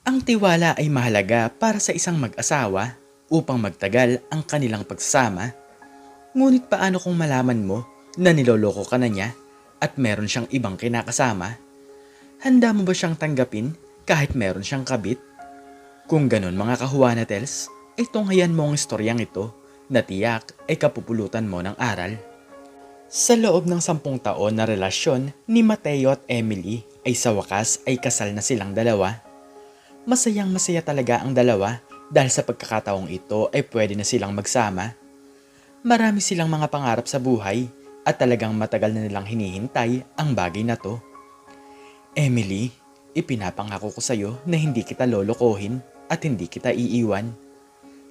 Ang tiwala ay mahalaga para sa isang mag-asawa upang magtagal ang kanilang pagsasama. Ngunit paano kung malaman mo na niloloko ka na niya at meron siyang ibang kinakasama? Handa mo ba siyang tanggapin kahit meron siyang kabit? Kung ganon mga kahuanatels, ay tunghayan mo ang istoryang ito na tiyak ay kapupulutan mo ng aral. Sa loob ng 10 taon na relasyon ni Mateo at Emily ay sa wakas ay kasal na silang dalawa. Masayang masaya talaga ang dalawa dahil sa pagkakataong ito ay pwede na silang magsama. Marami silang mga pangarap sa buhay at talagang matagal na nilang hinihintay ang bagay na to. Emily, ipinapangako ko sa'yo na hindi kita lolokohin at hindi kita iiwan.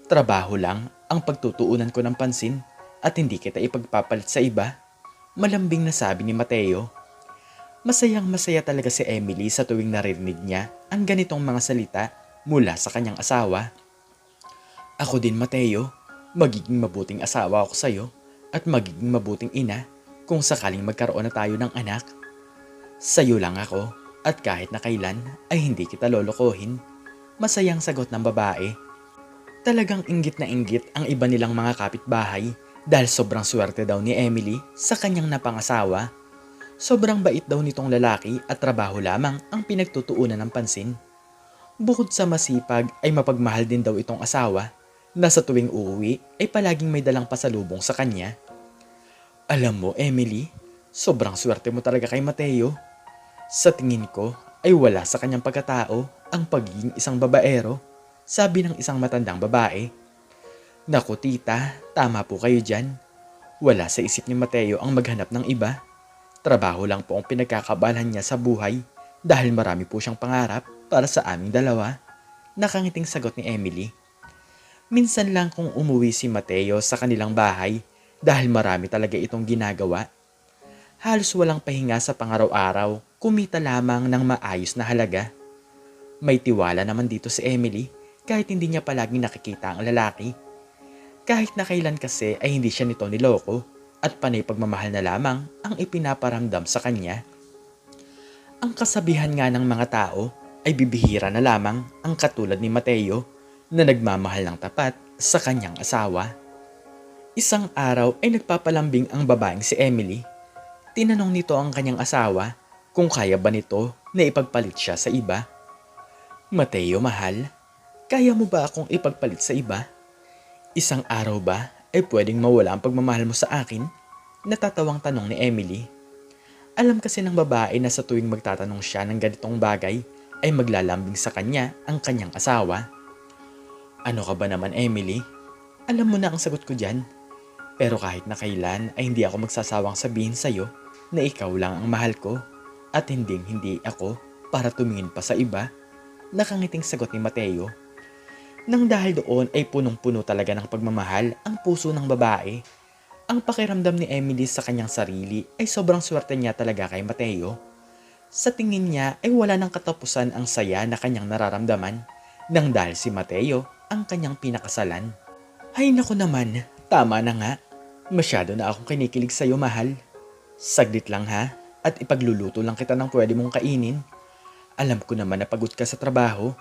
Trabaho lang ang pagtutuunan ko ng pansin at hindi kita ipagpapalit sa iba. Malambing na sabi ni Mateo. Masayang masaya talaga si Emily sa tuwing naririnig niya ang ganitong mga salita mula sa kanyang asawa. Ako din Mateo, magiging mabuting asawa ako sa'yo at magiging mabuting ina kung sakaling magkaroon na tayo ng anak. Sa'yo lang ako at kahit na kailan ay hindi kita lolokohin. Masayang sagot ng babae. Talagang inggit na inggit ang iba nilang mga kapitbahay dahil sobrang swerte daw ni Emily sa kanyang napangasawa. Sobrang bait daw nitong lalaki at trabaho lamang ang pinagtutuunan ng pansin. Bukod sa masipag ay mapagmahal din daw itong asawa na sa tuwing uuwi ay palaging may dalang pasalubong sa kanya. Alam mo Emily, sobrang swerte mo talaga kay Mateo. Sa tingin ko ay wala sa kanyang pagkatao ang pagiging isang babaero, sabi ng isang matandang babae. Naku tita, tama po kayo dyan. Wala sa isip ni Mateo ang maghanap ng iba. Trabaho lang po ang pinagkakaabalahan niya sa buhay dahil marami po siyang pangarap para sa aming dalawa. Nakangiting sagot ni Emily. Minsan lang kung umuwi si Mateo sa kanilang bahay dahil marami talaga itong ginagawa. Halos walang pahinga sa pangaraw-araw, kumita lamang ng maayos na halaga. May tiwala naman dito si Emily kahit hindi niya palaging nakikita ang lalaki. Kahit na kailan kasi ay hindi siya nito niloko at panay pagmamahal na lamang ang ipinaparamdam sa kanya. Ang kasabihan nga ng mga tao ay bibihira na lamang ang katulad ni Mateo na nagmamahal ng tapat sa kanyang asawa. Isang araw ay nagpapalambing ang babaeng si Emily. Tinanong nito ang kanyang asawa kung kaya ba nito na ipagpalit siya sa iba. Mateo mahal, kaya mo ba akong ipagpalit sa iba? Isang araw ba ay pwedeng mawala ang pagmamahal mo sa akin? Natatawang tanong ni Emily. Alam kasi ng babae na sa tuwing magtatanong siya ng ganitong bagay ay maglalambing sa kanya ang kanyang asawa. Ano ka ba naman Emily? Alam mo na ang sagot ko dyan. Pero kahit na kailan ay hindi ako magsasawang sabihin sa'yo na ikaw lang ang mahal ko at hindi ako para tumingin pa sa iba. Nakangiting sagot ni Mateo. Nang dahil doon ay punong-puno talaga ng pagmamahal ang puso ng babae. Ang pakiramdam ni Emily sa kanyang sarili ay sobrang swerte niya talaga kay Mateo. Sa tingin niya ay wala nang katapusan ang saya na kanyang nararamdaman nang dahil si Mateo ang kanyang pinakasalan. Hay naku naman, tama na nga. Masyado na akong kinikilig sa'yo mahal. Saglit lang ha at ipagluluto lang kita ng pwede mong kainin. Alam ko naman na pagod ka sa trabaho.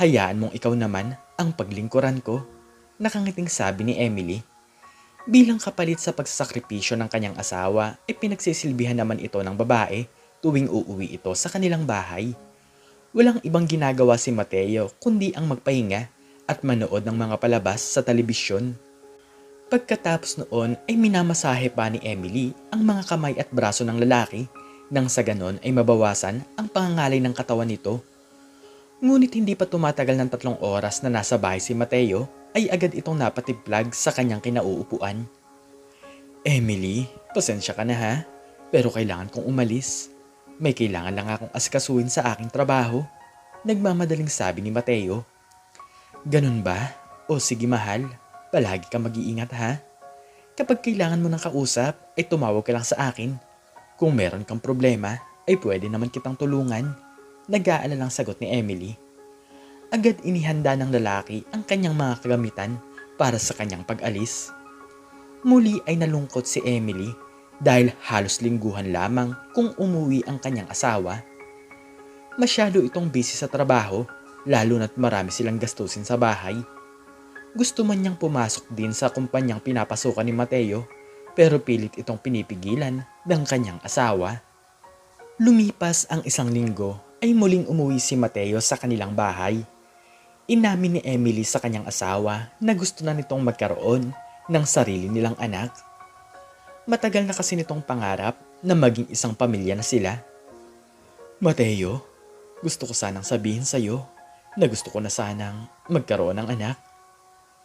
Hayaan mong ikaw naman ang paglingkuran ko, nakangiting sabi ni Emily. Bilang kapalit sa pagsasakripisyo ng kanyang asawa, ay pinagsisilbihan naman ito ng babae tuwing uuwi ito sa kanilang bahay. Walang ibang ginagawa si Mateo kundi ang magpahinga at manood ng mga palabas sa telebisyon. Pagkatapos noon ay minamasahe pa ni Emily ang mga kamay at braso ng lalaki nang sa ganon ay mabawasan ang pangangalay ng katawan nito. Ngunit hindi pa tumatagal ng 3 oras na nasa bahay si Mateo ay agad itong napatiblag sa kanyang kinauupuan. Emily, pasensya ka na ha, pero kailangan kong umalis. May kailangan lang akong asikasuhin sa aking trabaho, nagmamadaling sabi ni Mateo. Ganun ba? O sige mahal, palagi ka mag-iingat ha. Kapag kailangan mo ng kausap, ay tumawag ka lang sa akin. Kung meron kang problema, ay pwede naman kitang tulungan. Nag-aalalang sagot ni Emily. Agad inihanda ng lalaki ang kanyang mga kagamitan para sa kanyang pag-alis. Muli ay nalungkot si Emily dahil halos lingguhan lamang kung umuwi ang kanyang asawa. Masyado itong busy sa trabaho lalo na't marami silang gastusin sa bahay. Gusto man niyang pumasok din sa kumpanyang pinapasukan ni Mateo, pero pilit itong pinipigilan ng kanyang asawa. Lumipas ang isang linggo ay muling umuwi si Mateo sa kanilang bahay. Inamin ni Emily sa kanyang asawa na gusto na nitong magkaroon ng sarili nilang anak. Matagal na kasi nitong pangarap na maging isang pamilya na sila. Mateo, gusto ko sanang sabihin sa'yo na gusto ko na sanang magkaroon ng anak.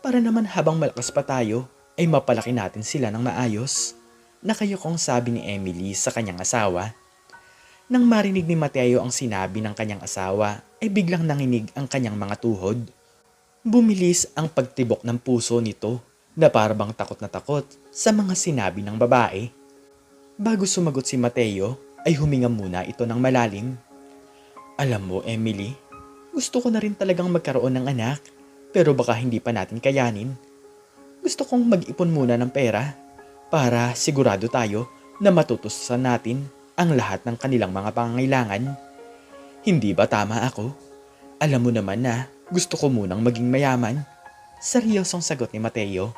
Para naman habang malakas pa tayo ay mapalaki natin sila ng maayos. Nakayokong sabi ni Emily sa kanyang asawa. Nang marinig ni Mateo ang sinabi ng kanyang asawa ay biglang nanginig ang kanyang mga tuhod. Bumilis ang pagtibok ng puso nito na parang takot na takot sa mga sinabi ng babae. Bago sumagot si Mateo ay huminga muna ito ng malalim. Alam mo Emily, gusto ko na rin talagang magkaroon ng anak. Pero baka hindi pa natin kayanin. Gusto kong mag-ipon muna ng pera para sigurado tayo na matutustusan natin ang lahat ng kanilang mga pangangailangan. Hindi ba tama ako? Alam mo naman na gusto ko munang maging mayaman. Seryosong sagot ni Mateo.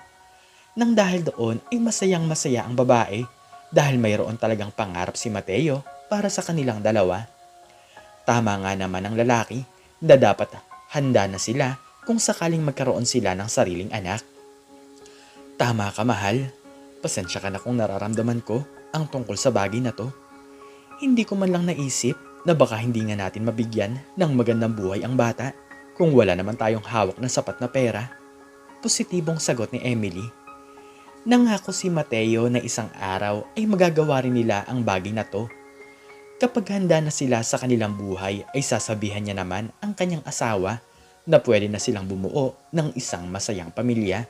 Nang dahil doon ay masayang masaya ang babae dahil mayroon talagang pangarap si Mateo para sa kanilang dalawa. Tama nga naman ang lalaki na dapat handa na sila kung sakaling magkaroon sila ng sariling anak. Tama ka mahal, pasensya ka na kung nararamdaman ko ang tungkol sa bagay na to. Hindi ko man lang naisip na baka hindi nga natin mabigyan ng magandang buhay ang bata kung wala naman tayong hawak na sapat na pera. Positibong sagot ni Emily. Nangako si Mateo na isang araw ay magagawa rin nila ang bagay na to. Kapag handa na sila sa kanilang buhay ay sasabihan niya naman ang kanyang asawa na pwede na silang bumuo ng isang masayang pamilya.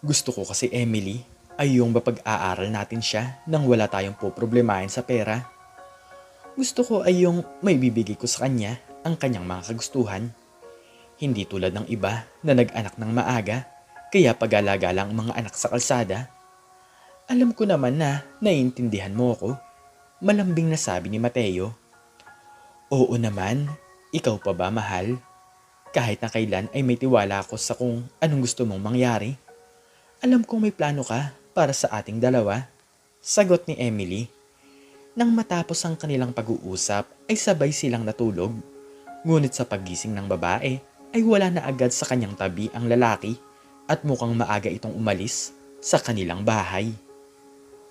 Gusto ko kasi Emily ay yung mapag-aaral natin siya nang wala tayong poproblemahin sa pera. Gusto ko ay yung may bibigay ko sa kanya ang kanyang mga kagustuhan. Hindi tulad ng iba na nag-anak ng maaga kaya pag-alaga lang ang mga anak sa kalsada. Alam ko naman na naiintindihan mo ako. Malambing na sabi ni Mateo. Oo naman, ikaw pa ba mahal? Kahit na kailan ay may tiwala ako sa kung anong gusto mong mangyari. Alam kong may plano ka para sa ating dalawa. Sagot ni Emily. Nang matapos ang kanilang pag-uusap ay sabay silang natulog. Ngunit sa paggising ng babae ay wala na agad sa kanyang tabi ang lalaki at mukhang maaga itong umalis sa kanilang bahay.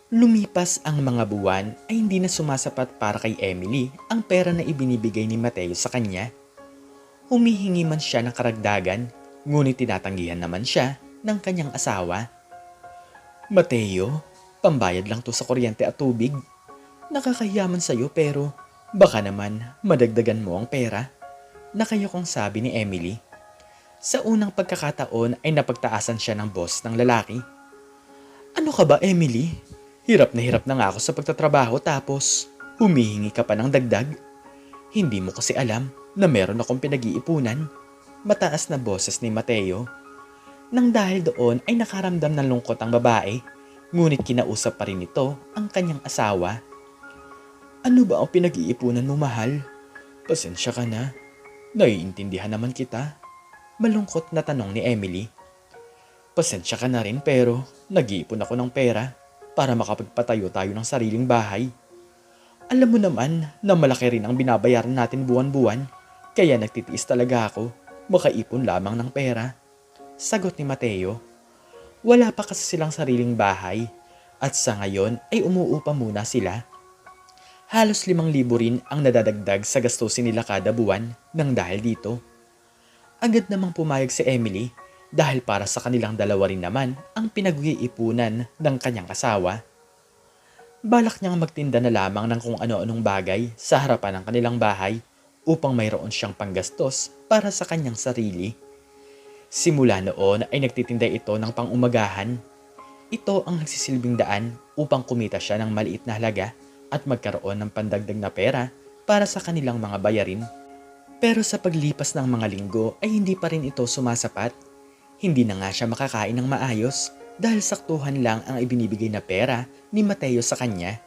Lumipas ang mga buwan ay hindi na sumasapat para kay Emily ang pera na ibinibigay ni Mateo sa kanya. Humihingi man siya ng karagdagan, ngunit tinatanggihan naman siya ng kanyang asawa. Mateo, pambayad lang to sa kuryente at tubig. Nakakahiyaman sa'yo pero baka naman madagdagan mo ang pera. Nakayokong sabi ni Emily. Sa unang pagkakataon ay napagtaasan siya ng boss ng lalaki. Ano ka ba Emily? Hirap na nga ako sa pagtatrabaho tapos humihingi ka pa ng dagdag. Hindi mo kasi alam na meron akong pinag-iipunan. Mataas na boses ni Mateo. Nang dahil doon ay nakaramdam ng lungkot ang babae, ngunit kinausap pa rin ito ang kanyang asawa. Ano ba ang pinag-iipunan mo mahal? Pasensya ka na. Naiintindihan naman kita. Malungkot na tanong ni Emily. Pasensya ka na rin pero nag-iipon ako ng pera para makapagpatayo tayo ng sariling bahay. Alam mo naman na malaki rin ang binabayaran natin buwan-buwan. Kaya nagtitiis talaga ako, makaipon lamang ng pera. Sagot ni Mateo. Wala pa kasi silang sariling bahay at sa ngayon ay umuupa muna sila. Halos 5,000 rin ang nadadagdag sa gastusin nila kada buwan nang dahil dito. Agad namang pumayag si Emily dahil para sa kanilang dalawa rin naman ang pinag-iipunan ng kanyang asawa. Balak niyang magtinda na lamang ng kung ano-anong bagay sa harapan ng kanilang bahay upang mayroon siyang panggastos para sa kanyang sarili. Simula noon ay nagtitinda ito ng pang-umagahan. Ito ang nagsisilbing daan upang kumita siya ng maliit na halaga at magkaroon ng pandagdag na pera para sa kanilang mga bayarin. Pero sa paglipas ng mga linggo ay hindi pa rin ito sumasapat. Hindi na nga siya makakain ng maayos dahil saktuhan lang ang ibinibigay na pera ni Mateo sa kanya.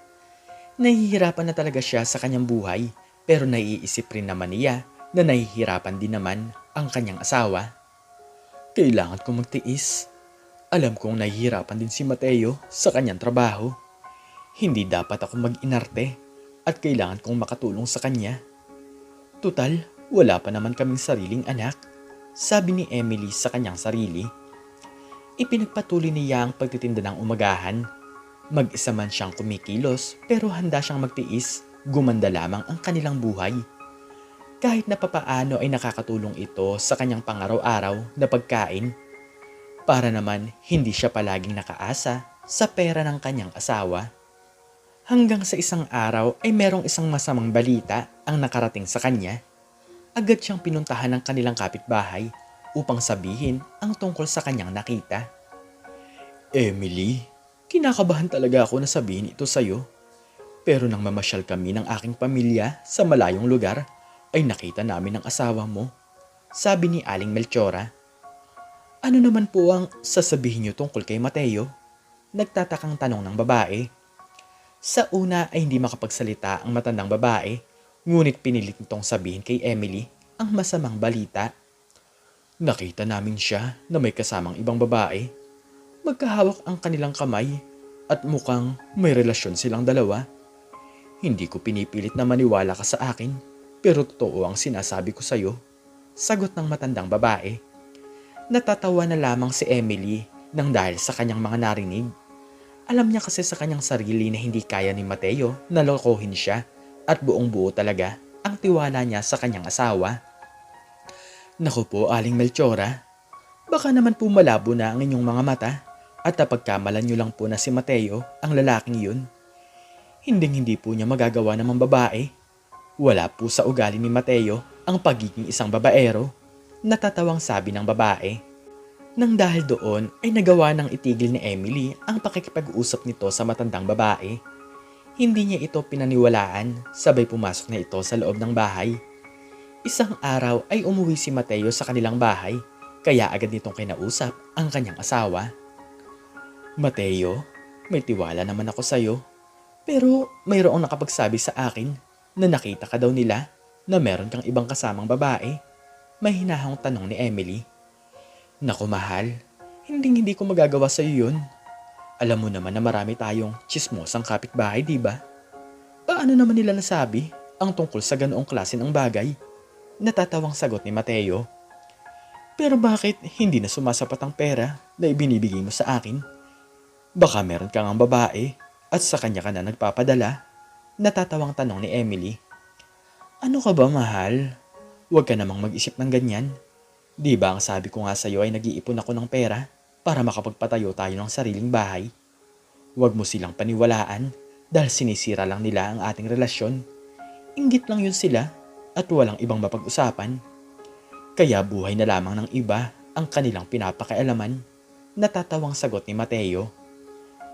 Nahihirapan na talaga siya sa kanyang buhay pero naiisip rin naman niya na nahihirapan din naman ang kanyang asawa. Kailangan kong magtiis. Alam kong nahihirapan din si Mateo sa kanyang trabaho. Hindi dapat ako mag-inarte at kailangan kong makatulong sa kanya. Tutal, wala pa naman kaming sariling anak, sabi ni Emily sa kanyang sarili. Ipinagpatuloy niya ang pagtitinda ng umagahan. Mag-isa man siyang kumikilos pero handa siyang magtiis, gumanda lamang ang kanilang buhay. Kahit na papaano ay nakakatulong ito sa kanyang pangaraw-araw na pagkain. Para naman hindi siya palaging nakaasa sa pera ng kanyang asawa. Hanggang sa isang araw ay merong isang masamang balita ang nakarating sa kanya. Agad siyang pinuntahan ng kanilang kapitbahay upang sabihin ang tungkol sa kanyang nakita. Emily, kinakabahan talaga ako na sabihin ito sa'yo. Pero nang mamasyal kami ng aking pamilya sa malayong lugar, ay nakita namin ang asawa mo, sabi ni Aling Melchora. Ano naman po ang sasabihin niyo tungkol kay Mateo? Nagtatakang tanong ng babae. Sa una ay hindi makapagsalita ang matandang babae, ngunit pinilit nitong sabihin kay Emily ang masamang balita. Nakita namin siya na may kasamang ibang babae. Magkahawak ang kanilang kamay at mukhang may relasyon silang dalawa. Hindi ko pinipilit na maniwala ka sa akin, pero totoo ang sinasabi ko sa'yo, sagot ng matandang babae. Natatawa na lamang si Emily nang dahil sa kanyang mga narinig. Alam niya kasi sa kanyang sarili na hindi kaya ni Mateo na lokohin siya at buong buo talaga ang tiwala niya sa kanyang asawa. Naku po, Aling Melchora, baka naman po malabo na ang inyong mga mata at napagkamalan niyo lang po na si Mateo ang lalaking yun. Hindi po niya magagawa namang babae. Wala po sa ugali ni Mateo ang pagiging isang babaero, natatawang sabi ng babae. Nang dahil doon ay nagawa ng itigil ni Emily ang pakikipag-usap nito sa matandang babae. Hindi niya ito pinaniwalaan, sabay pumasok na ito sa loob ng bahay. Isang araw ay umuwi si Mateo sa kanilang bahay, kaya agad nitong kinausap ang kanyang asawa. Mateo, may tiwala naman ako sa'yo, pero mayroong nakapagsabi sa akin na nakita ka daw nila na meron kang ibang kasamang babae. May hinahang tanong ni Emily. Naku mahal, hindi ko magagawa sa iyo yun. Alam mo naman na marami tayong tsismosang kapitbahay, di ba? Paano naman nila nasabi ang tungkol sa ganoong klase ng bagay? Natatawang sagot ni Mateo. Pero bakit hindi na sumasapat ang pera na ibinibigay mo sa akin? Baka meron kang ang babae at sa kanya ka na nagpapadala? Natatawang tanong ni Emily. Ano ka ba mahal? Huwag ka namang mag-isip ng ganyan. Di ba ang sabi ko nga sa'yo ay nag-iipon ako ng pera para makapagpatayo tayo ng sariling bahay? Huwag mo silang paniwalaan dahil sinisira lang nila ang ating relasyon. Inggit lang yun sila at walang ibang mapag-usapan. Kaya buhay na lamang ng iba ang kanilang pinapakialaman. Natatawang sagot ni Mateo.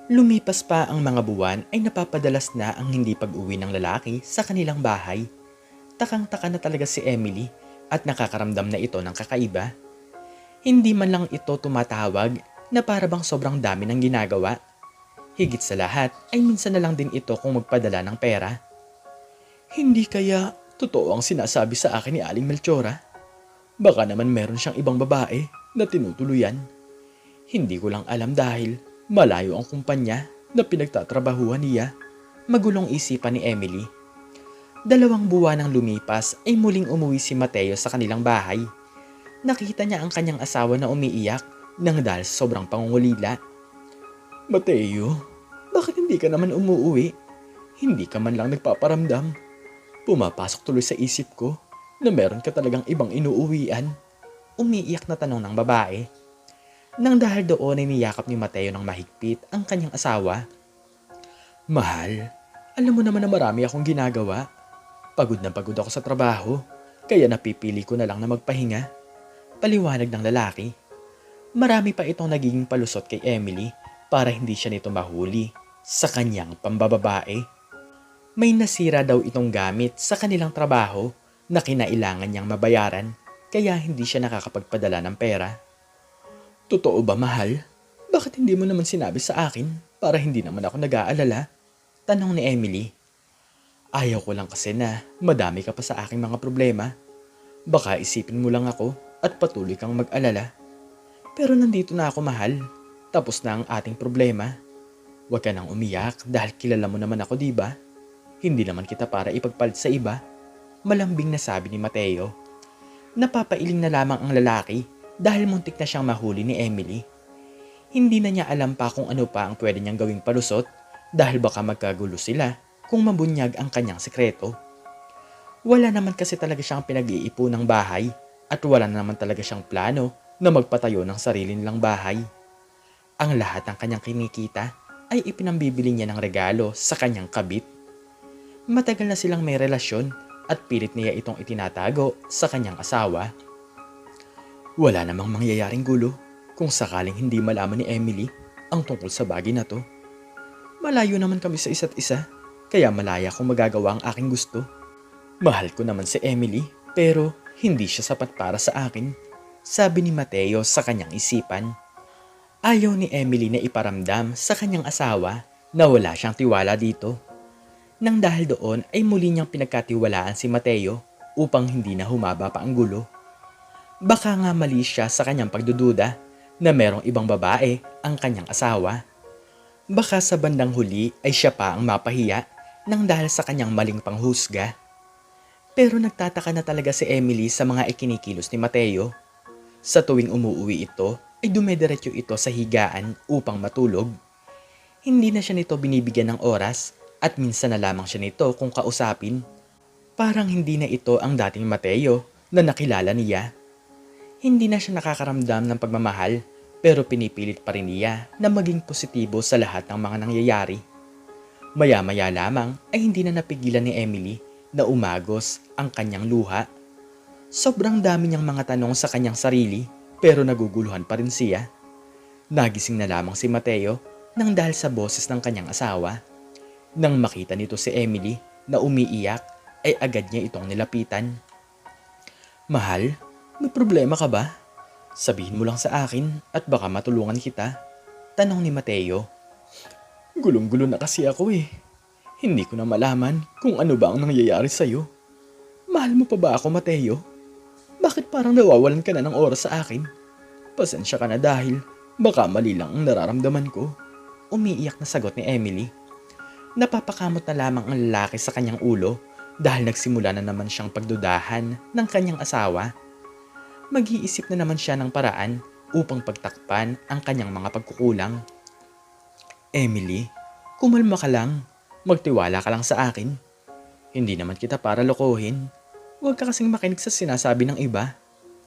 Lumipas pa ang mga buwan ay napapadalas na ang hindi pag-uwi ng lalaki sa kanilang bahay. Takang-taka na talaga si Emily at nakakaramdam na ito ng kakaiba. Hindi man lang ito tumatawag na para bang sobrang dami ng ginagawa. Higit sa lahat ay minsan na lang din ito kung magpadala ng pera. Hindi kaya totoo ang sinasabi sa akin ni Aling Melchora? Baka naman meron siyang ibang babae na tinutuluyan. Hindi ko lang alam dahil malayo ang kumpanya na pinagtatrabahuhan niya. Magulong isipan ni Emily. 2 buwan nang lumipas ay muling umuwi si Mateo sa kanilang bahay. Nakita niya ang kanyang asawa na umiiyak nang dahil sa sobrang pangungulila. Mateo, bakit hindi ka naman umuwi? Hindi ka man lang nagpaparamdam. Pumapasok tuloy sa isip ko na meron ka talagang ibang inuuwian. Umiiyak na tanong ng babae. Nang dahil doon ay niyakap ni Mateo ng mahigpit ang kanyang asawa. Mahal, alam mo naman na marami akong ginagawa. Pagod na pagod ako sa trabaho, kaya napipili ko na lang na magpahinga. Paliwanag ng lalaki. Marami pa itong nagiging palusot kay Emily para hindi siya nito mahuli sa kanyang pambababae. May nasira daw itong gamit sa kanilang trabaho na kinailangan niyang mabayaran kaya hindi siya nakakapagpadala ng pera. Totoo ba mahal? Bakit hindi mo naman sinabi sa akin para hindi naman ako nag-aalala? Tanong ni Emily. Ayaw ko lang kasi na madami ka pa sa aking mga problema. Baka isipin mo lang ako at patuloy kang mag-alala. Pero nandito na ako, mahal. Tapos na ang ating problema. Huwag ka nang umiyak dahil kilala mo naman ako, di ba? Hindi naman kita para ipagpalit sa iba. Malambing na sabi ni Mateo. Napapailing na lamang ang lalaki dahil muntik na siyang mahuli ni Emily. Hindi na niya alam pa kung ano pa ang pwede niyang gawing palusot dahil baka magkagulo sila kung mabunyag ang kanyang sekreto. Wala naman kasi talaga siyang pinag-iipunang bahay at wala naman talaga siyang plano na magpatayo ng sarili nilang bahay. Ang lahat ng kanyang kinikita ay ipinambibili niya ng regalo sa kanyang kabit. Matagal na silang may relasyon at pilit niya itong itinatago sa kanyang asawa. Wala namang mangyayaring gulo kung sakaling hindi malaman ni Emily ang tungkol sa bagay na to. Malayo naman kami sa isa't isa, kaya malaya kong magagawa ang aking gusto. Mahal ko naman si Emily, pero hindi siya sapat para sa akin, sabi ni Mateo sa kanyang isipan. Ayaw ni Emily na iparamdam sa kanyang asawa na wala siyang tiwala dito. Nang dahil doon ay muli niyang pinagkatiwalaan si Mateo upang hindi na humaba pa ang gulo. Baka nga mali siya sa kanyang pagdududa na merong ibang babae ang kanyang asawa. Baka sa bandang huli ay siya pa ang mapahiya nang dahil sa kanyang maling panghusga. Pero nagtataka na talaga si Emily sa mga ikinikilos ni Mateo. Sa tuwing umuwi ito ay dumediretso ito sa higaan upang matulog. Hindi na siya nito binibigyan ng oras at minsan na lamang siya nito kung kausapin. Parang hindi na ito ang dating Mateo na nakilala niya. Hindi na siya nakakaramdam ng pagmamahal pero pinipilit pa rin niya na maging positibo sa lahat ng mga nangyayari. Maya-maya lamang ay hindi na napigilan ni Emily na umagos ang kanyang luha. Sobrang dami niyang mga tanong sa kanyang sarili pero naguguluhan pa rin siya. Nagising na lamang si Mateo nang dahil sa boses ng kanyang asawa. Nang makita nito si Emily na umiiyak ay agad niya itong nilapitan. Mahal, may problema ka ba? Sabihin mo lang sa akin at baka matulungan kita, tanong ni Mateo. Gulong-gulo na kasi ako eh. Hindi ko na malaman kung ano ba ang nangyayari sa'yo. Mahal mo pa ba ako, Mateo? Bakit parang nawawalan ka na ng oras sa akin? Pasensya ka na dahil baka mali lang ang nararamdaman ko. Umiiyak na sagot ni Emily. Napapakamot na lamang ang lalaki sa kanyang ulo dahil nagsimula na naman siyang pagdudahan ng kanyang asawa. Mag-iisip na naman siya ng paraan upang pagtakpan ang kanyang mga pagkukulang. Emily, kumalma ka lang. Magtiwala ka lang sa akin. Hindi naman kita para lokohin. Huwag ka kasing makinig sa sinasabi ng iba.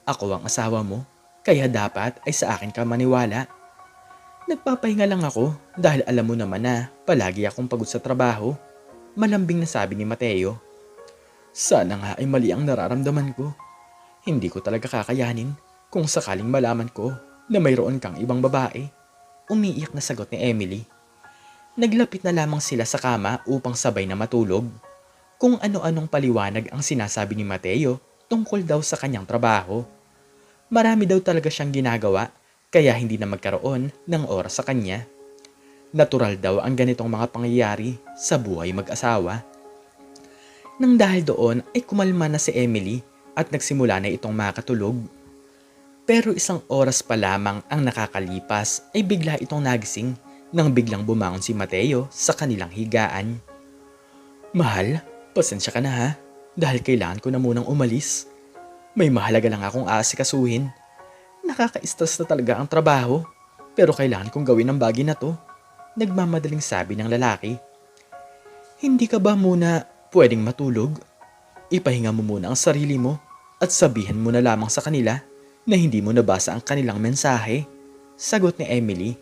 Ako ang asawa mo, kaya dapat ay sa akin ka maniwala. Nagpapahinga lang ako dahil alam mo naman na palagi akong pagod sa trabaho. Malambing na sabi ni Mateo. Sana nga ay mali ang nararamdaman ko. Hindi ko talaga kakayanin kung sakaling malaman ko na mayroon kang ibang babae. Umiiyak na sagot ni Emily. Naglapit na lamang sila sa kama upang sabay na matulog. Kung ano-anong paliwanag ang sinasabi ni Mateo tungkol daw sa kanyang trabaho. Marami daw talaga siyang ginagawa kaya hindi na magkaroon ng oras sa kanya. Natural daw ang ganitong mga pangyayari sa buhay mag-asawa. Nang dahil doon ay kumalma na si Emily at nagsimula na itong makatulog. Pero 1 oras pa lamang ang nakakalipas ay bigla itong nagising nang biglang bumangon si Mateo sa kanilang higaan. Mahal, pasensya ka na ha, dahil kailangan ko na munang umalis. May mahalaga lang akong aasikasuhin. Nakaka-stress na talaga ang trabaho, pero kailangan kong gawin ang bagay na to. Nagmamadaling sabi ng lalaki. Hindi ka ba muna pwedeng matulog? Ipahinga mo muna ang sarili mo at sabihin mo na lamang sa kanila na hindi mo nabasa ang kanilang mensahe, sagot ni Emily.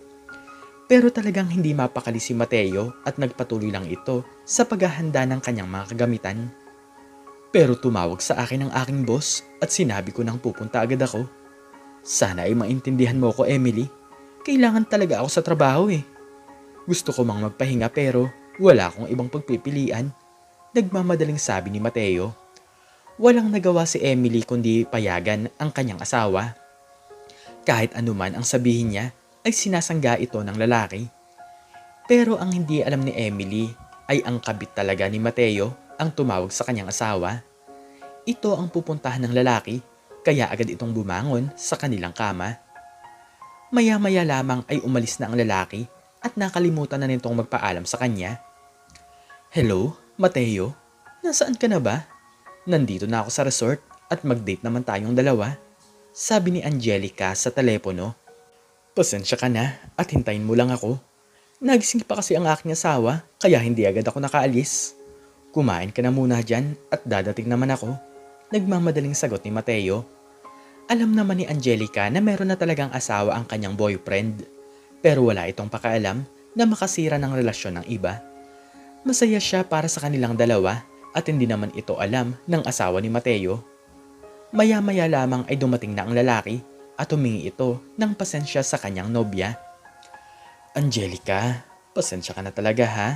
Pero talagang hindi mapakali si Mateo at nagpatuloy lang ito sa paghahanda ng kanyang mga kagamitan. Pero tumawag sa akin ang aking boss at sinabi ko nang pupunta agad ako. Sana ay maintindihan mo ko, Emily. Kailangan talaga ako sa trabaho eh. Gusto ko mang magpahinga pero wala akong ibang pagpipilian. Nagmamadaling sabi ni Mateo. Walang nagawa si Emily kundi payagan ang kanyang asawa. Kahit anuman ang sabihin niya, ay sinasangga ito ng lalaki. Pero ang hindi alam ni Emily ay ang kabit talaga ni Mateo ang tumawag sa kanyang asawa. ito ang pupuntahan ng lalaki, kaya agad itong bumangon sa kanilang kama. Maya-maya lamang ay umalis na ang lalaki at nakalimutan na nitong magpaalam sa kanya. Hello, Mateo? Nasaan ka na ba? Nandito na ako sa resort at mag-date naman tayong dalawa. Sabi ni Angelica sa telepono. Pasensya ka na at hintayin mo lang ako. Nagising pa kasi ang aking asawa kaya hindi agad ako nakaalis. Kumain ka na muna dyan at dadating naman ako. Nagmamadaling sagot ni Mateo. Alam naman ni Angelica na meron na talagang asawa ang kanyang boyfriend. Pero wala itong pakialam na makasira ng relasyon ng iba. Masaya siya para sa kanilang dalawa at hindi naman ito alam ng asawa ni Mateo. Maya-maya lamang ay dumating na ang lalaki at humingi ito ng pasensya sa kanyang nobya. Angelica, pasensya ka na talaga ha?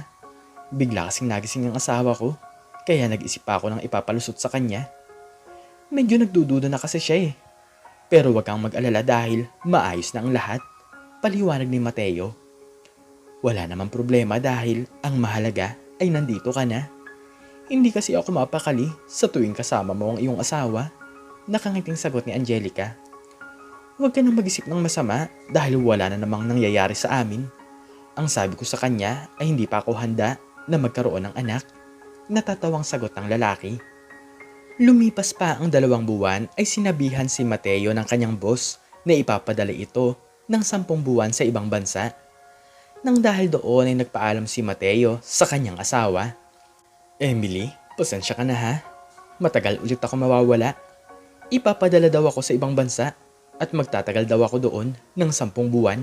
Bigla kasing nagising ang asawa ko, kaya nag-isip pa ako ng ipapalusot sa kanya. Medyo nagdududa na kasi siya eh. Pero wag kang mag-alala dahil maayos na ang lahat, paliwanag ni Mateo. Wala namang problema dahil ang mahalaga ay nandito ka na. Hindi kasi ako mapakali sa tuwing kasama mo ang iyong asawa. Nakangiting sagot ni Angelica. Huwag ka nang mag-isip ng masama dahil wala na namang nangyayari sa amin. Ang sabi ko sa kanya ay hindi pa ako handa na magkaroon ng anak. Natatawang sagot ng lalaki. Lumipas pa ang 2 buwan ay sinabihan si Mateo ng kanyang boss na ipapadala ito ng 10 buwan sa ibang bansa. Nang dahil doon ay nagpaalam si Mateo sa kanyang asawa. Emily, pasensya ka na ha. Matagal ulit ako mawawala. Ipapadala daw ako sa ibang bansa at magtatagal daw ako doon ng 10 buwan.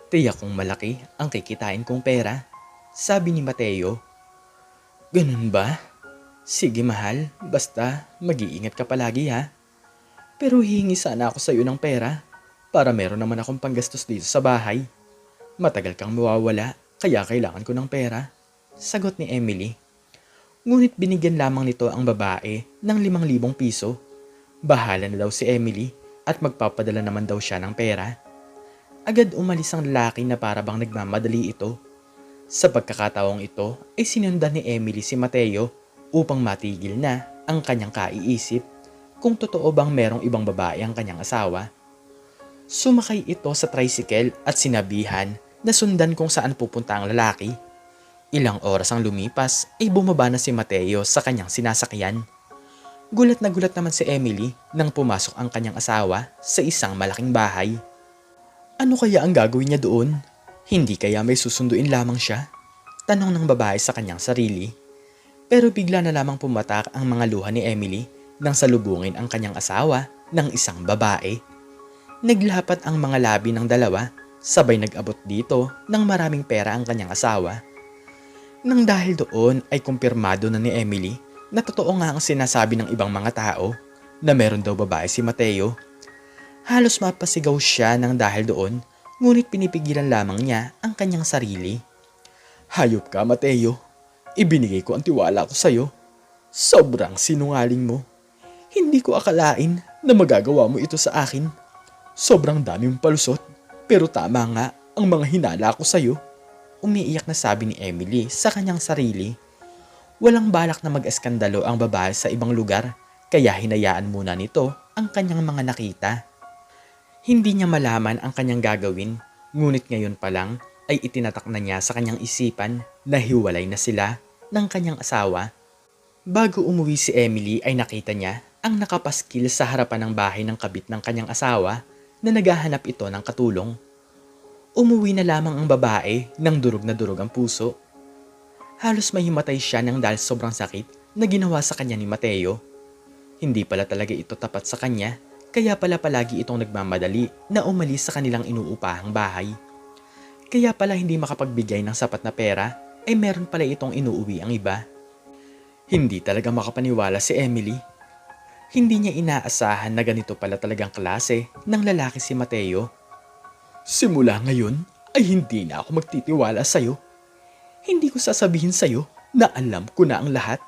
Tiyak kong malaki ang kikitain kong pera, sabi ni Mateo. Ganun ba? Sige mahal, basta mag-iingat ka palagi ha. Pero hihingi sana ako sa iyo ng pera para meron naman akong panggastos dito sa bahay. Matagal kang mawawala kaya kailangan ko ng pera, sagot ni Emily. Ngunit binigyan lamang nito ang babae ng 5,000 piso. Bahala na daw si Emily at magpapadala naman daw siya ng pera. Agad umalis ang lalaki na para bang nagmamadali ito. Sa pagkakataong ito ay sinundan ni Emily si Mateo upang matigil na ang kanyang kaiisip kung totoo bang merong ibang babae ang kanyang asawa. Sumakay ito sa tricycle at sinabihan na sundan kung saan pupunta ang lalaki. Ilang oras ang lumipas ay bumaba na si Mateo sa kanyang sinasakyan. Gulat na gulat naman si Emily nang pumasok ang kanyang asawa sa isang malaking bahay. Ano kaya ang gagawin niya doon? Hindi kaya may susunduin lamang siya? Tanong ng babae sa kanyang sarili. Pero bigla na lamang pumatak ang mga luha ni Emily nang salubungin ang kanyang asawa ng isang babae. Naglapat ang mga labi ng dalawa, sabay nag-abot dito ng maraming pera ang kanyang asawa. Nang dahil doon ay kumpirmado na ni Emily na totoo nga ang sinasabi ng ibang mga tao na meron daw babae si Mateo. Halos mapasigaw siya nang dahil doon, ngunit pinipigilan lamang niya ang kanyang sarili. Hayop ka, Mateo. Ibinigay ko ang tiwala ko sa'yo. Sobrang sinungaling mo. Hindi ko akalain na magagawa mo ito sa akin. Sobrang dami mong palusot, pero tama nga ang mga hinala ko sa'yo. Umiiyak na sabi ni Emily sa kanyang sarili. Walang balak na mag-eskandalo ang babae sa ibang lugar, kaya hinayaan muna nito ang kanyang mga nakita. Hindi niya malaman ang kanyang gagawin, ngunit ngayon pa lang ay itinatak na niya sa kanyang isipan na hiwalay na sila ng kanyang asawa. Bago umuwi si Emily ay nakita niya ang nakapaskil sa harapan ng bahay ng kabit ng kanyang asawa na naghahanap ito ng katulong. Umuwi na lamang ang babae nang durog na durog ang puso. Halos mahimatay siya nang dahil sobrang sakit na ginawa sa kanya ni Mateo. Hindi pala talaga ito tapat sa kanya, kaya pala palagi itong nagmamadali na umalis sa kanilang inuupahang bahay. Kaya pala hindi makapagbigay ng sapat na pera ay meron pala itong inuuwi ang iba. Hindi talaga makapaniwala si Emily. Hindi niya inaasahan na ganito pala talagang klase ng lalaki si Mateo. Simula ngayon ay hindi na ako magtitiwala sa'yo. Hindi ko sasabihin sa'yo na alam ko na ang lahat.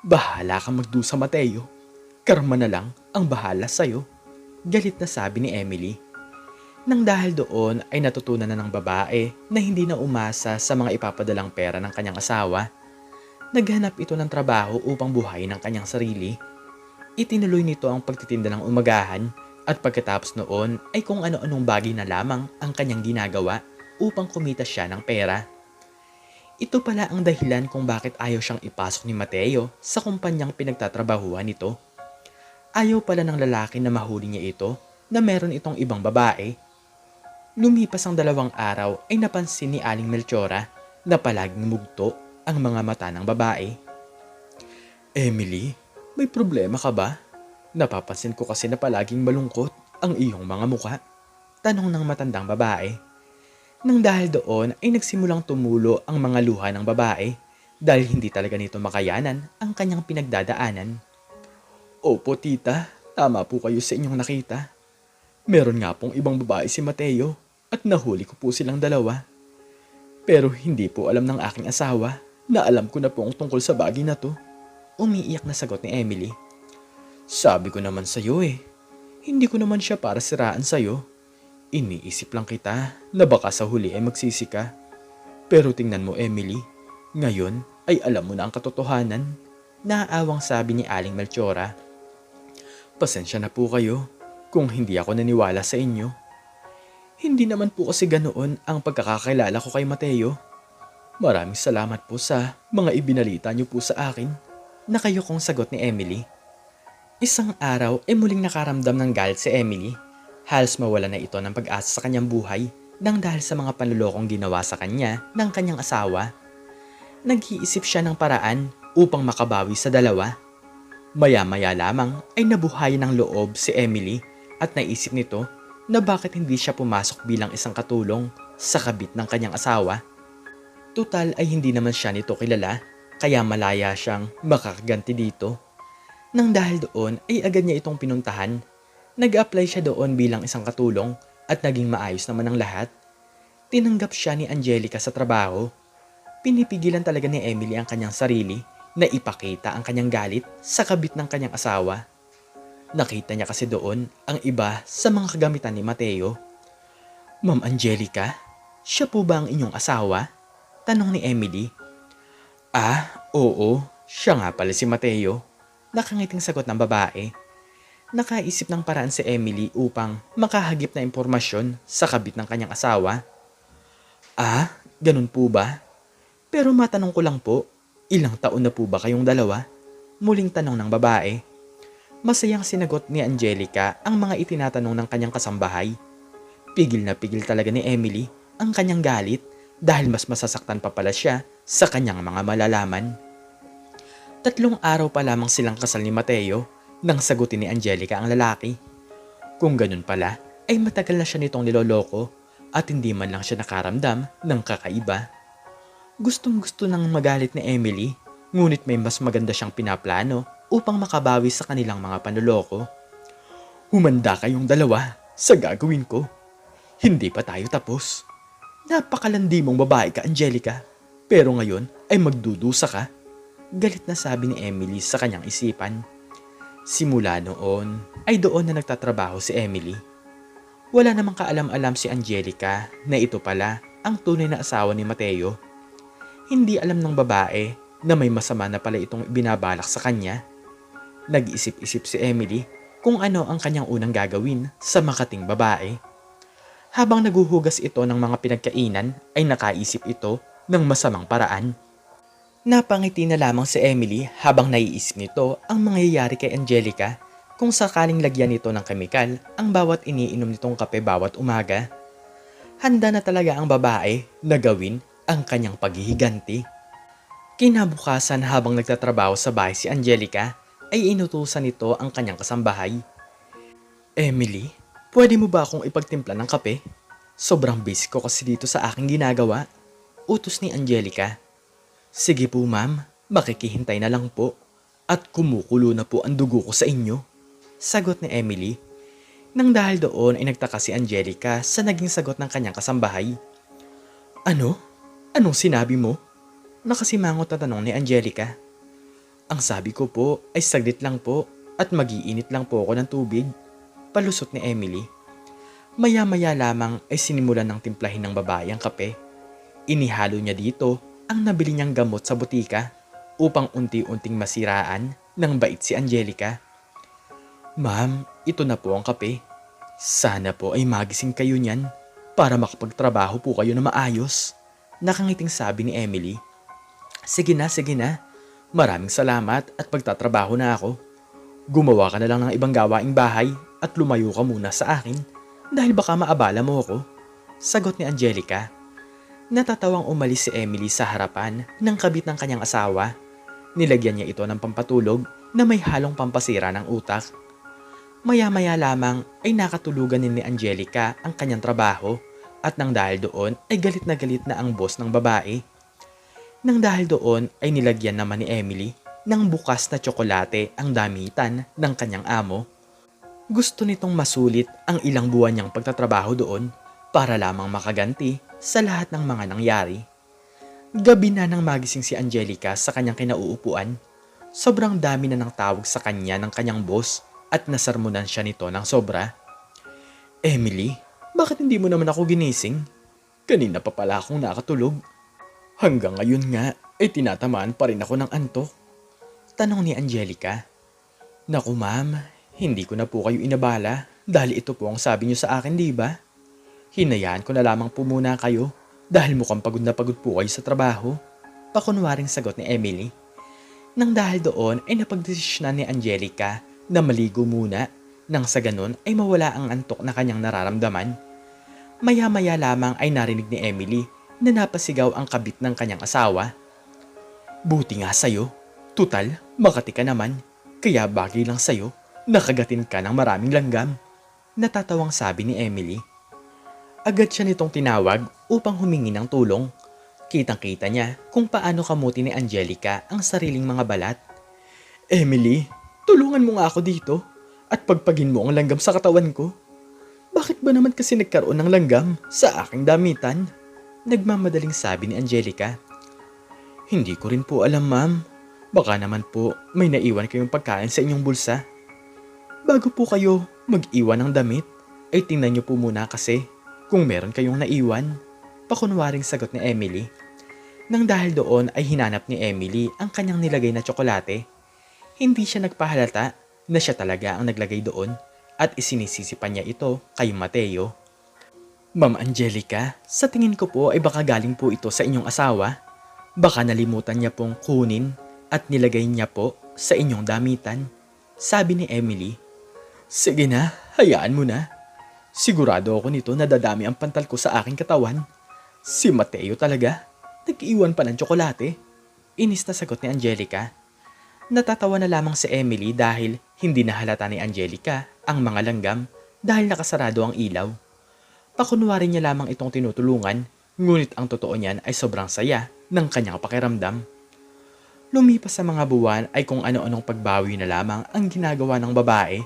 Bahala kang magdusa, Mateo. Karma na lang ang bahala sa'yo. Galit na sabi ni Emily. Nang dahil doon ay natutunan na ng babae na hindi na umasa sa mga ipapadalang pera ng kanyang asawa. Naghanap ito ng trabaho upang buhayin ang kanyang sarili. Itinuloy nito ang pagtitinda ng umagahan at pagkatapos noon ay kung ano-anong bagay na lamang ang kanyang ginagawa upang kumita siya ng pera. Ito pala ang dahilan kung bakit ayaw siyang ipasok ni Mateo sa kumpanyang pinagtatrabahuhan nito. Ayaw pala ng lalaki na mahuli niya ito na meron itong ibang babae. Lumipas ang 2 araw ay napansin ni Aling Melchora na palaging mugto ang mga mata ng babae. Emily, may problema ka ba? Napapansin ko kasi na palaging malungkot ang iyong mga mukha. Tanong ng matandang babae. Nang dahil doon ay nagsimulang tumulo ang mga luha ng babae dahil hindi talaga nito makayanan ang kanyang pinagdadaanan. Opo tita, tama po kayo sa inyong nakita. Meron nga pong ibang babae si Mateo at nahuli ko po silang 2. Pero hindi po alam ng aking asawa na alam ko na po ang tungkol sa bagay na to. Umiiyak na sagot ni Emily. Sabi ko naman sa'yo hindi ko naman siya para siraan sa'yo. Iniisip lang kita na baka sa huli ay magsisi ka. Pero tingnan mo Emily, ngayon ay alam mo na ang katotohanan. Naaawang sabi ni Aling Melchora. Pasensya na po kayo kung hindi ako naniwala sa inyo. Hindi naman po kasi ganoon ang pagkakakilala ko kay Mateo. Maraming salamat po sa mga ibinalita niyo po sa akin. Nakayukong sagot ni Emily. Isang araw ay muling nakaramdam ng galit si Emily. Halos mawala na ito ng pag-asa sa kanyang buhay nang dahil sa mga panlulokong ginawa sa kanya ng kanyang asawa. Nag-iisip siya ng paraan upang makabawi sa 2. Maya-maya lamang ay nabuhayan ng loob si Emily at naisip nito na bakit hindi siya pumasok bilang isang katulong sa kabit ng kanyang asawa. Tutal ay hindi naman siya nito kilala kaya malaya siyang makakaganti dito. Nang dahil doon ay agad niya itong pinuntahan. Nag-apply siya doon bilang isang katulong at naging maayos naman ang lahat. Tinanggap siya ni Angelica sa trabaho. Pinipigilan talaga ni Emily ang kanyang sarili na ipakita ang kanyang galit sa kabit ng kanyang asawa. Nakita niya kasi doon ang iba sa mga kagamitan ni Mateo. Ma'am Angelica, siya po ba ang inyong asawa? Tanong ni Emily. Oo, siya nga pala si Mateo. Nakangiting sagot ng babae. Nakaisip ng paraan si Emily upang makahagip na impormasyon sa kabit ng kanyang asawa. Ganun po ba? Pero matanong ko lang po, ilang taon na po ba kayong 2? Muling tanong ng babae. Masayang sinagot ni Angelica ang mga itinatanong ng kanyang kasambahay. Pigil na pigil talaga ni Emily ang kanyang galit dahil mas masasaktan pa pala siya sa kanyang mga malalaman. 3 araw pa lamang silang kasal ni Mateo nang sagutin ni Angelica ang lalaki. Kung ganun pala, ay matagal na siya nitong niloloko at hindi man lang siya nakaramdam ng kakaiba. Gustong-gusto nang magalit ni Emily, ngunit may mas maganda siyang pinaplano upang makabawi sa kanilang mga panloloko. Humanda kayong 2 sa gagawin ko. Hindi pa tayo tapos. Napakalandi mong babae ka, Angelica, pero ngayon ay magdudusa ka. Galit na sabi ni Emily sa kanyang isipan. Simula noon ay doon na nagtatrabaho si Emily. Wala namang kaalam-alam si Angelica na ito pala ang tunay na asawa ni Mateo. Hindi alam ng babae na may masama na pala itong binabalak sa kanya. Nag-isip-isip si Emily kung ano ang kanyang unang gagawin sa makating babae. Habang naguhugas ito ng mga pinagkainan ay nakaisip ito ng masamang paraan. Napangiti na lamang si Emily habang naiisip nito ang mangyayari kay Angelica kung sakaling lagyan nito ng kemikal ang bawat iniinom nitong kape bawat umaga. Handa na talaga ang babae na gawin ang kanyang paghihiganti. Kinabukasan habang nagtatrabaho sa bahay si Angelica ay inutusan nito ang kanyang kasambahay. Emily, pwede mo ba akong ipagtimpla ng kape? Sobrang busy ko kasi dito sa aking ginagawa. Utos ni Angelica. Sige po ma'am, makikihintay na lang po. At kumukulo na po ang dugo ko sa inyo. Sagot ni Emily. Nang dahil doon ay nagtaka si Angelica sa naging sagot ng kanyang kasambahay. Ano? Anong sinabi mo? Nakasimangot na tanong ni Angelica. Ang sabi ko po ay saglit lang po at mag-iinit lang po ako ng tubig. Palusot ni Emily. Maya-maya lamang ay sinimulan ng timplahin ng babae ang kape. Inihalo niya dito ang nabili niyang gamot sa butika upang unti-unting masiraan ng bait si Angelica. Ma'am, ito na po ang kape. Sana po ay magising kayo niyan para makapagtrabaho po kayo na maayos. Nakangiting sabi ni Emily. Sige na, sige na. Maraming salamat at pagtatrabaho na ako. Gumawa ka na lang ng ibang gawaing bahay at lumayo ka muna sa akin dahil baka maabala mo ako. Sagot ni Angelica. Natatawang umalis si Emily sa harapan ng kabit ng kanyang asawa. Nilagyan niya ito ng pampatulog na may halong pampasira ng utak. Maya-maya lamang ay nakatulugan ni Angelica ang kanyang trabaho at nang dahil doon ay galit na ang boss ng babae. Nang dahil doon ay nilagyan naman ni Emily ng bukas na tsokolate ang damitan ng kanyang amo. Gusto nitong masulit ang ilang buwan niyang pagtatrabaho doon para lamang makaganti sa lahat ng mga nangyari. Gabi na nang magising si Angelica sa kanyang kinauupuan. Sobrang dami na ng tawag sa kanya ng kanyang boss at nasarmunan siya nito ng sobra. Emily, bakit hindi mo naman ako ginising? Kanina pa pala akong nakatulog. Hanggang ngayon nga ay tinatamaan pa rin ako ng antok. Tanong ni Angelica. Naku ma'am, hindi ko na po kayo inabala dahil ito po ang sabi niyo sa akin, di ba? Hinayaan ko na lamang po muna kayo dahil mukhang pagod na pagod po kayo sa trabaho. Pakunwaring sagot ni Emily. Nang dahil doon ay napagdesisyonan ni Angelica na maligo muna nang sa ganun ay mawala ang antok na kanyang nararamdaman. Maya-maya lamang ay narinig ni Emily na napasigaw ang kabit ng kanyang asawa. Buti nga sa'yo. Tutal, makati ka naman. Kaya bagay lang sa'yo, nakagatin ka ng maraming langgam. Natatawang sabi ni Emily. Agad siya nitong tinawag upang humingi ng tulong. Kitang-kita niya kung paano kamuti ni Angelica ang sariling mga balat. Emily, tulungan mo nga ako dito at pagpagin mo ang langgam sa katawan ko. Bakit ba naman kasi nagkaroon ng langgam sa aking damitan? Nagmamadaling sabi ni Angelica. Hindi ko rin po alam ma'am. Baka naman po may naiwan kayong pagkain sa inyong bulsa. Bago po kayo mag-iwan ng damit, ay tingnan niyo po muna kasi kung meron kayong naiwan. Pakunwaring sagot ni Emily. Nang dahil doon ay hinanap ni Emily ang kanyang nilagay na tsokolate. Hindi siya nagpahalata na siya talaga ang naglagay doon at isinisisipan niya ito kay Mateo. Ma'am Angelica, sa tingin ko po ay baka galing po ito sa inyong asawa. Baka nalimutan niya pong kunin at nilagay niya po sa inyong damitan. Sabi ni Emily. Sige na, hayaan mo na. Sigurado ako nito na dadami ang pantal ko sa aking katawan. Si Mateo talaga, nag-iwan pa ng tsokolate. Inis na sagot ni Angelica. Natatawa na lamang si Emily dahil hindi nahalata ni Angelica ang mga langgam dahil nakasarado ang ilaw. Pakunwari niya lamang itong tinutulungan, ngunit ang totoo niyan ay sobrang saya ng kanyang pakiramdam. Lumipas sa mga buwan ay kung ano-anong pagbawi na lamang ang ginagawa ng babae.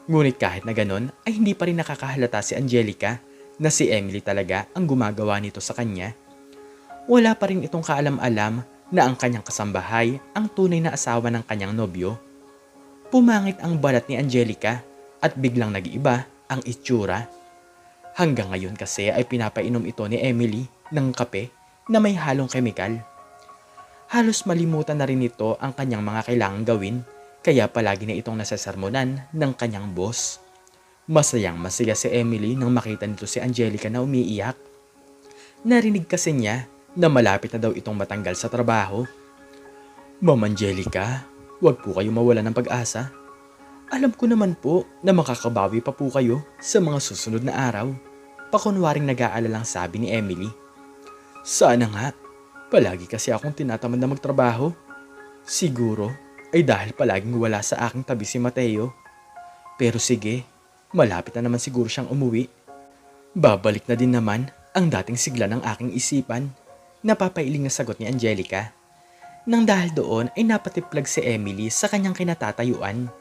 Ngunit kahit na ganon ay hindi pa rin nakakahalata si Angelica na si Emily talaga ang gumagawa nito sa kanya. Wala pa rin itong kaalam-alam na ang kanyang kasambahay ang tunay na asawa ng kanyang nobyo. Pumangit ang balat ni Angelica at biglang nag-iiba ang itsura. Hanggang ngayon kasi ay pinapainom ito ni Emily ng kape na may halong kemikal. Halos malimutan na rin ito ang kanyang mga kailangang gawin kaya palagi na itong nasasarmonan ng kanyang boss. Masayang masaya si Emily nang makita nito si Angelica na umiiyak. Narinig kasi niya na malapit na daw itong matanggal sa trabaho. Ma'am Angelica, huwag po kayo mawala ng pag-asa. Alam ko naman po na makakabawi pa po kayo sa mga susunod na araw. Pakunwaring nag-aalalang sabi ni Emily. Sana nga, palagi kasi akong tinatamad na magtrabaho. Siguro ay dahil palaging wala sa aking tabi si Mateo. Pero sige, malapit na naman siguro siyang umuwi. Babalik na din naman ang dating sigla ng aking isipan. Napapailing na sagot ni Angelica. Nang dahil doon ay napatiplag si Emily sa kanyang kinatatayuan.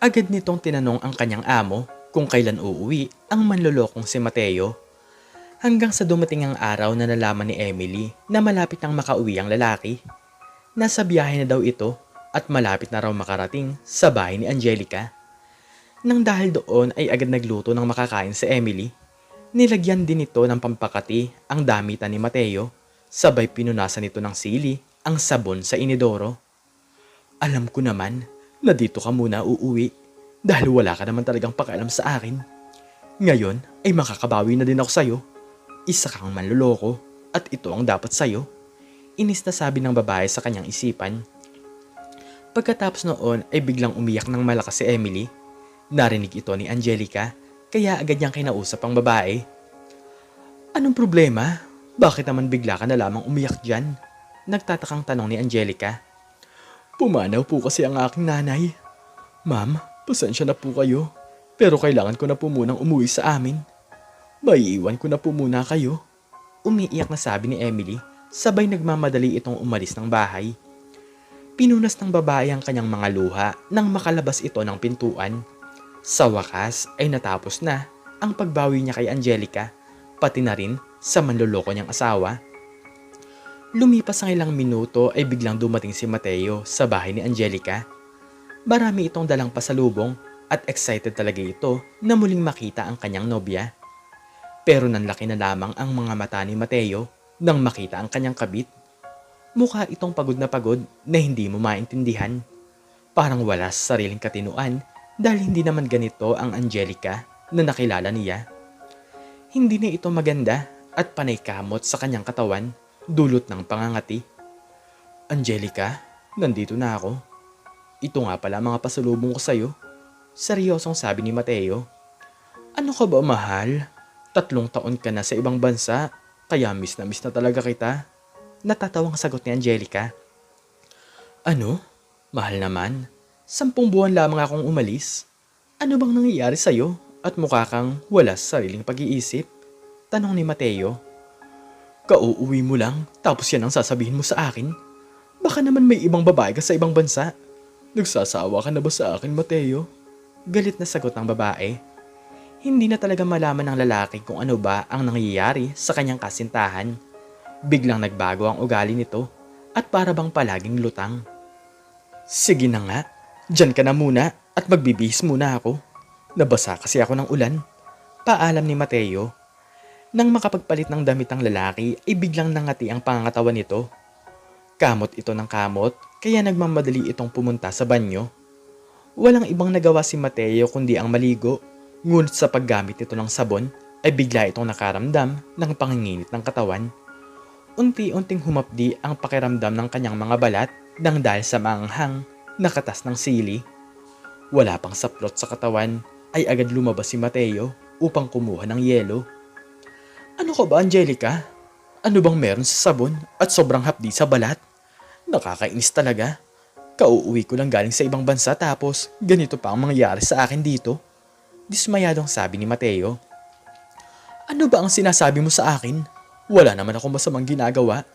Agad nitong tinanong ang kanyang amo kung kailan uuwi ang manlolokong si Mateo. Hanggang sa dumating ang araw na nalaman ni Emily na malapit nang makauwi ang lalaki. Nasa biyahe na daw ito at malapit na raw makarating sa bahay ni Angelica. Nang dahil doon ay agad nagluto ng makakain si Emily. Nilagyan din ito ng pampakati ang damitan ni Mateo. Sabay pinunasan nito ng sili ang sabon sa inidoro. Alam ko naman na dito ka muna uuwi dahil wala ka naman talagang pakialam sa akin. Ngayon ay makakabawi na din ako sa'yo. Isa kang manloloko at ito ang dapat sa'yo. Inis na sabi ng babae sa kanyang isipan. Pagkatapos noon ay biglang umiyak ng malakas si Emily. Narinig ito ni Angelica kaya agad niyang kinausap ang babae. Anong problema? Bakit naman bigla ka na lamang umiyak dyan? Nagtatakang tanong ni Angelica. Pumanaw po kasi ang aking nanay. Ma'am, pasensya na po kayo. Pero kailangan ko na po munang umuwi sa amin. Maiiwan ko na po muna kayo. Umiiyak na sabi ni Emily, sabay nagmamadali itong umalis ng bahay. Pinunas ng babae ang kanyang mga luha nang makalabas ito ng pintuan. Sa wakas ay natapos na ang pagbawi niya kay Angelica, pati na rin sa manloloko niyang asawa. Lumipas ang ilang minuto ay biglang dumating si Mateo sa bahay ni Angelica. Marami itong dalang pasalubong at excited talaga ito na muling makita ang kanyang nobya. Pero nanlaki na lamang ang mga mata ni Mateo nang makita ang kanyang kabit. Mukha itong pagod na hindi mo maintindihan. Parang wala sa sariling katinuan dahil hindi naman ganito ang Angelica na nakilala niya. Hindi na ito maganda at panay kamot sa kanyang katawan, dulot ng pangangati. Angelica, nandito na ako. Ito nga pala mga pasalubong ko sa'yo. Seryosong sabi ni Mateo. Ano ka ba, mahal? 3 taon ka na sa ibang bansa, kaya miss na talaga kita. Natatawang sagot ni Angelica. Ano? Mahal naman. 10 buwan lamang akong umalis. Ano bang nangyayari sa'yo at mukha kang wala sa sariling pag-iisip? Tanong ni Mateo. Kauuwi mo lang tapos yan ang sasabihin mo sa akin? Baka naman may ibang babae ka sa ibang bansa. Nagsasawa ka na ba sa akin, Mateo? Galit na sagot ng babae. Hindi na talaga malaman ng lalaki kung ano ba ang nangyayari sa kanyang kasintahan. Biglang nagbago ang ugali nito at para bang palaging lutang. Sige na nga, dyan ka na muna at magbibihis muna ako. Nabasa kasi ako ng ulan. Paalam ni Mateo. Nang makapagpalit ng damit ang lalaki ay biglang nangati ang pangangatawan nito. Kamot ito ng kamot kaya nagmamadali itong pumunta sa banyo. Walang ibang nagawa si Mateo kundi ang maligo, ngunit sa paggamit nito ng sabon ay bigla itong nakaramdam ng panginginit ng katawan. Unti-unting humapdi ang pakiramdam ng kanyang mga balat nang dahil sa maanghang na katas ng sili. Wala pang saplot sa katawan ay agad lumabas si Mateo upang kumuha ng yelo. Ano ka ba, Angelica? Ano bang meron sa sabon at sobrang hapdi sa balat? Nakakainis talaga. Kauuwi ko lang galing sa ibang bansa tapos ganito pa ang mangyayari sa akin dito. Dismayadong sabi ni Mateo. Ano ba ang sinasabi mo sa akin? Wala naman akong masamang ginagawa.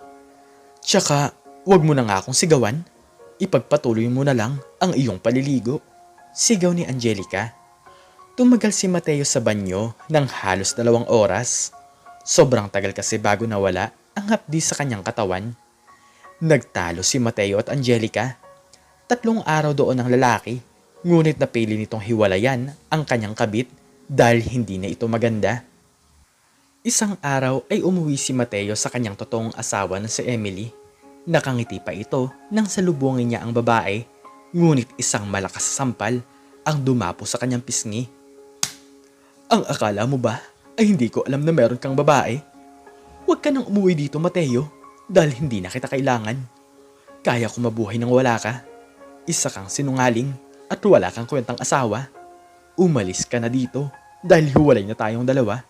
Tsaka, wag mo na nga akong sigawan. Ipagpatuloy mo na lang ang iyong paliligo. Sigaw ni Angelica. Tumagal si Mateo sa banyo ng halos 2 oras. Sobrang tagal kasi bago nawala ang hapdi sa kanyang katawan. Nagtalo si Mateo at Angelica. 3 araw doon ang lalaki, ngunit napili nitong hiwalayan ang kanyang kabit dahil hindi na ito maganda. Isang araw ay umuwi si Mateo sa kanyang totoong asawa na si Emily. Nakangiti pa ito nang salubungin niya ang babae, ngunit isang malakas na sampal ang dumapo sa kanyang pisngi. Ang akala mo ba ay hindi ko alam na meron kang babae? Huwag ka nang umuwi dito, Mateo, dahil hindi na kita kailangan. Kaya ko mabuhay nang wala ka. Isa kang sinungaling at wala kang kwentang asawa. Umalis ka na dito dahil hiwalay na tayong dalawa.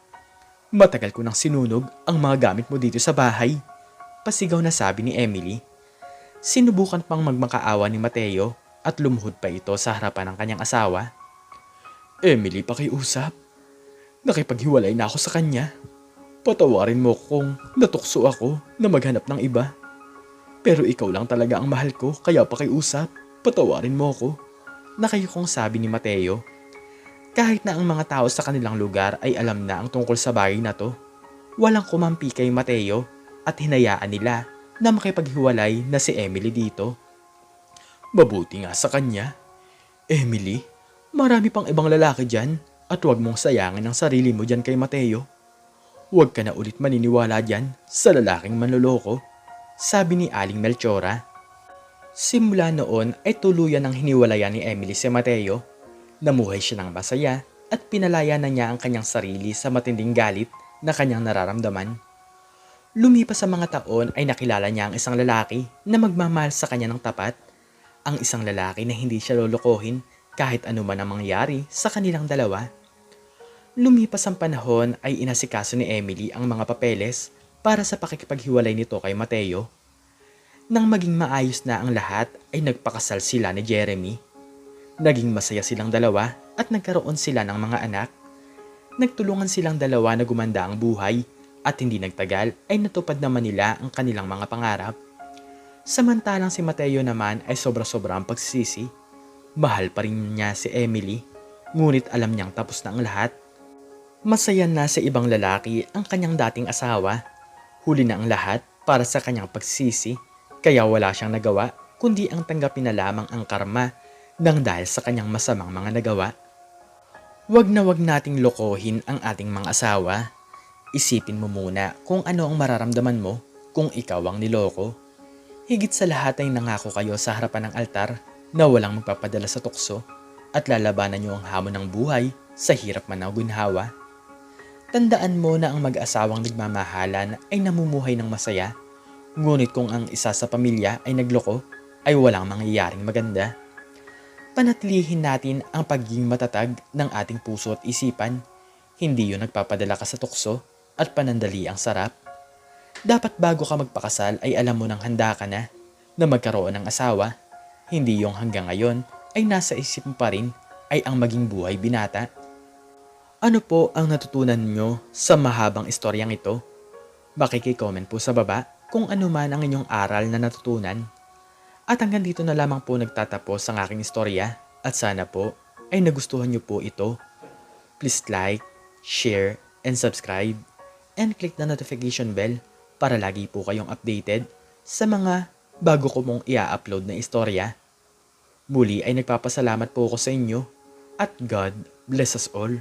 Matagal ko nang sinunog ang mga gamit mo dito sa bahay. Pasigaw na sabi ni Emily. Sinubukan pang magmakaawa ni Mateo at lumuhod pa ito sa harapan ng kanyang asawa. Emily, pakiusap. Nakipaghiwalay na ako sa kanya. Patawarin mo kung natukso ako na maghanap ng iba. Pero ikaw lang talaga ang mahal ko kaya pakiusap. Patawarin mo ko. Nakayukong sabi ni Mateo. Kahit na ang mga tao sa kanilang lugar ay alam na ang tungkol sa bagay na to, walang kumampi kay Mateo at hinayaan nila na makipaghiwalay na si Emily dito. Mabuti nga sa kanya. Emily, marami pang ibang lalaki dyan at huwag mong sayangin ang sarili mo dyan kay Mateo. Huwag ka na ulit maniniwala dyan sa lalaking manloloko, sabi ni Aling Melchora. Simula noon ay tuluyan ng hiniwalayan ni Emily si Mateo. Namuhay siya ng masaya at pinalaya na niya ang kanyang sarili sa matinding galit na kanyang nararamdaman. Lumipas sa mga taon ay nakilala niya ang isang lalaki na magmamahal sa kanya ng tapat. Ang isang lalaki na hindi siya lolokohin kahit anuman ang mangyari sa kanilang dalawa. Lumipas ang panahon ay inasikaso ni Emily ang mga papeles para sa pakikipaghiwalay nito kay Mateo. Nang maging maayos na ang lahat ay nagpakasal sila ni Jeremy. Naging masaya silang dalawa at nagkaroon sila ng mga anak. Nagtulungan silang dalawa na gumanda ang buhay at hindi nagtagal ay natupad naman nila ang kanilang mga pangarap. Samantalang si Mateo naman ay sobra-sobrang pagsisisi. Mahal pa rin niya si Emily, ngunit alam niyang tapos na ang lahat. Masaya na sa ibang lalaki ang kanyang dating asawa. Huli na ang lahat para sa kanyang pagsisisi, kaya wala siyang nagawa kundi ang tanggapin na lamang ang karma nang dahil sa kanyang masamang mga nagawa. Wag na wag nating lokohin ang ating mga asawa. Isipin mo muna kung ano ang mararamdaman mo kung ikaw ang niloko. Higit sa lahat ay nangako kayo sa harapan ng altar na walang magpapadala sa tukso at lalabanan niyo ang hamon ng buhay sa hirap man o ginhawa. Tandaan mo na ang mag-asawang nagmamahalan ay namumuhay ng masaya, ngunit kung ang isa sa pamilya ay nagloko, ay walang mangyayaring maganda. Panatilihin natin ang pagiging matatag ng ating puso at isipan. Hindi yun nagpapadala ka sa tukso at panandali ang sarap. Dapat bago ka magpakasal ay alam mo nang handa ka na magkaroon ng asawa. Hindi yung hanggang ngayon ay nasa isip mo pa rin ay ang maging buhay binata. Ano po ang natutunan nyo sa mahabang istoryang ito? Makiki-comment po sa baba kung ano man ang inyong aral na natutunan. At hanggang dito na lamang po nagtatapos ang aking istorya at sana po ay nagustuhan nyo po ito. Please like, share, and subscribe and click the notification bell para lagi po kayong updated sa mga bago ko mong i-upload na istorya. Muli ay nagpapasalamat po ako sa inyo at God bless us all.